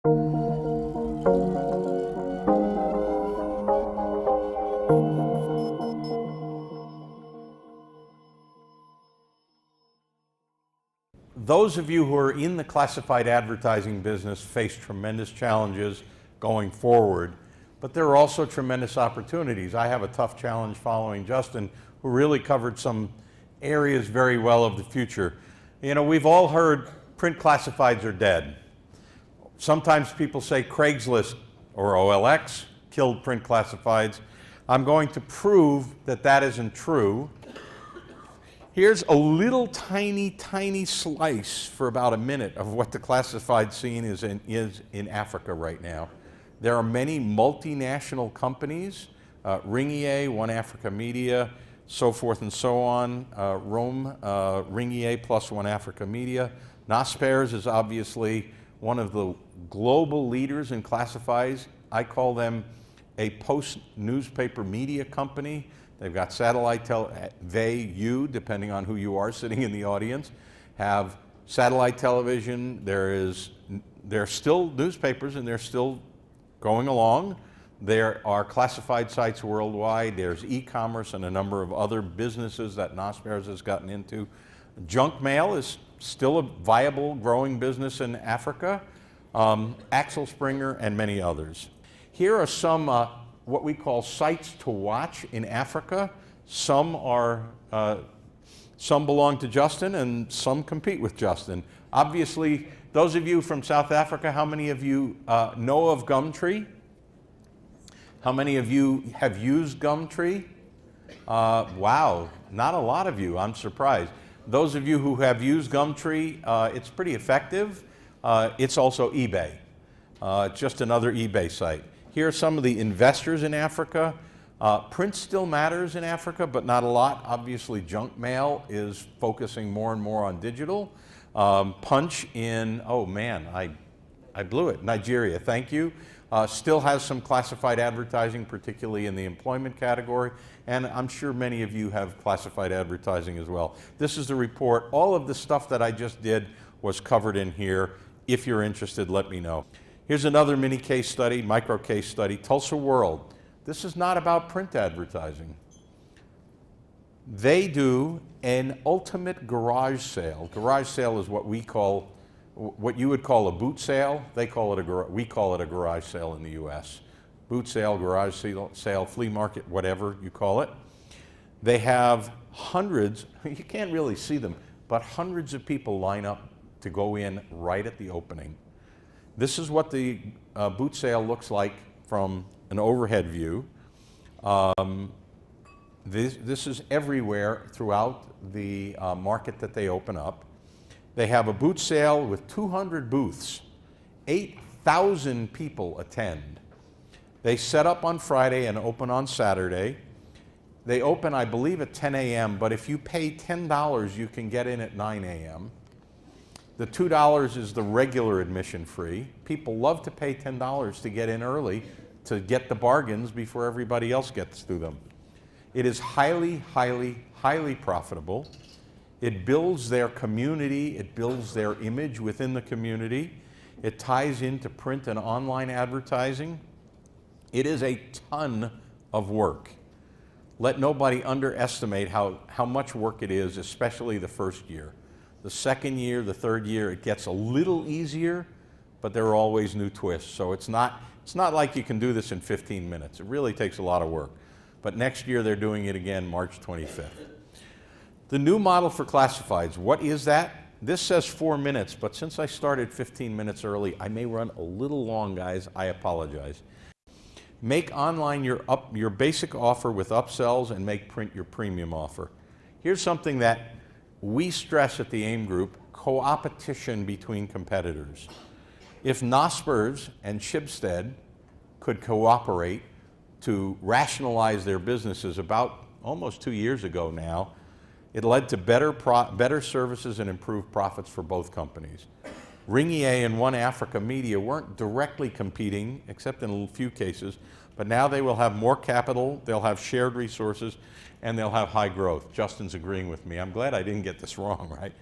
Those of you who are in the classified advertising business face tremendous challenges going forward, but there are also tremendous opportunities. I have a tough challenge following Justin, who really covered some areas very well of the future. You know, we've all heard print classifieds are dead. Sometimes people say Craigslist or OLX killed print classifieds. I'm going to prove that that isn't true. Here's a little tiny slice for about a minute of what the classified scene is in Africa right now. There are many multinational companies, Ringier, One Africa Media, so forth and so on, Rome, Ringier plus One Africa Media. Naspers is obviously one of the global leaders in classifieds. I call them a post-newspaper media company. They've got satellite you, depending on who you are sitting in the audience, have satellite television. There are still newspapers and they're still going along. There are classified sites worldwide. There's e-commerce and a number of other businesses that Naspers has gotten into. Junk mail is still a viable, growing business in Africa. Axel Springer and many others. Here are some what we call sites to watch in Africa. Some belong to Justin and some compete with Justin. Obviously, those of you from South Africa, how many of you know of Gumtree? How many of you have used Gumtree? Wow, not a lot of you, I'm surprised. Those of you who have used Gumtree, it's pretty effective. It's also eBay, just another eBay site. Here are some of the investors in Africa. Print still matters in Africa, but not a lot. Obviously, junk mail is focusing more and more on digital. Punch in, oh man, I blew it, Nigeria, thank you. Still has some classified advertising, particularly in the employment category, and I'm sure many of you have classified advertising as well. This is the report. All of the stuff that I just did was covered in here. If you're interested, let me know. Here's another mini case study, micro case study, Tulsa World. This is not about print advertising. They do an ultimate garage sale. Garage sale is what you would call a boot sale. We call it a garage sale in the US. Boot sale, garage sale, flea market, whatever you call it. They have hundreds, you can't really see them, but hundreds of people line up to go in right at the opening. This is what the boot sale looks like from an overhead view. This is everywhere throughout the market that they open up. They have a boot sale with 200 booths. 8,000 people attend. They set up on Friday and open on Saturday. They open, I believe, at 10 a.m., but if you pay $10, you can get in at 9 a.m. The $2 is the regular admission fee. People love to pay $10 to get in early to get the bargains before everybody else gets through them. It is highly profitable. It builds their community, it builds their image within the community. It ties into print and online advertising. It is a ton of work. Let nobody underestimate how much work it is, especially the first year. The second year, the third year, it gets a little easier, but there are always new twists. So it's not like you can do this in 15 minutes. It really takes a lot of work. But next year they're doing it again, March 25th. The new model for classifieds, what is that? This says 4 minutes, but since I started 15 minutes early, I may run a little long, guys. I apologize. Make online your basic offer with upsells and make print your premium offer. Here's something that we stress at the AIM Group, co-opetition between competitors. If Naspers and Schibsted could cooperate to rationalize their businesses about almost 2 years ago now, it led to better services and improved profits for both companies. Ringier and One Africa Media weren't directly competing, except in a few cases, but now they will have more capital, they'll have shared resources, and they'll have high growth. Justin's agreeing with me. I'm glad I didn't get this wrong, right?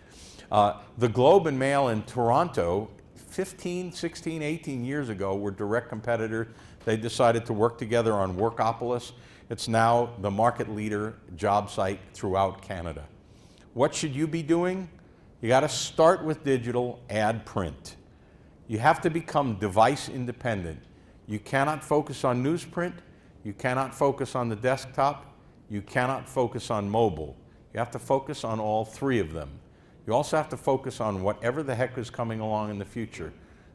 The Globe and Mail in Toronto 15, 16, 18 years ago were direct competitors. They decided to work together on Workopolis. It's now the market leader job site throughout Canada. What should you be doing? You got to start with digital, add print. You have to become device independent. You cannot focus on newsprint. You cannot focus on the desktop. You cannot focus on mobile. You have to focus on all three of them. You also have to focus on whatever the heck is coming along in the future.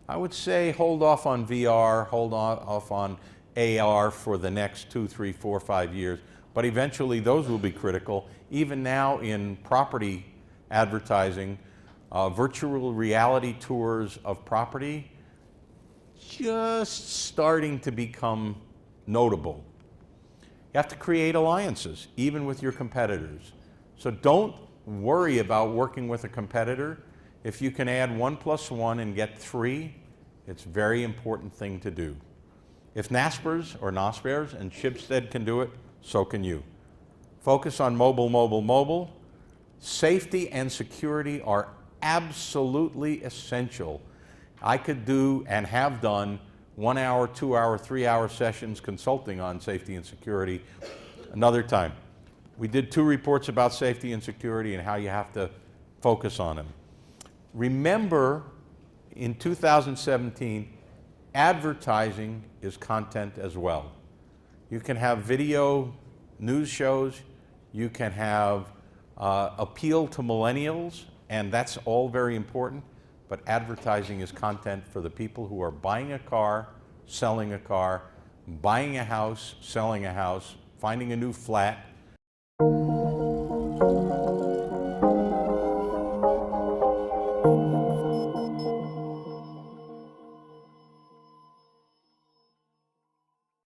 I would say hold off on VR, hold off on AR for the next 2, 3, 4, 5 years, but eventually those will be critical. Even now in property advertising, virtual reality tours of property just starting to become notable. You have to create alliances, even with your competitors. So don't worry about working with a competitor. If you can add 1 + 1 and get 3, it's a very important thing to do. If Naspers or Nospers and Schibsted can do it, so can you. Focus on mobile, mobile, mobile. Safety and security are absolutely essential. I could do and have done 1 hour, 2 hour, 3 hour sessions consulting on safety and security another time. We did 2 reports about safety and security and how you have to focus on them. Remember, in 2017, advertising is content as well. You can have video news shows, you can have appeal to millennials, and that's all very important, but advertising is content for the people who are buying a car, selling a car, buying a house, selling a house, finding a new flat,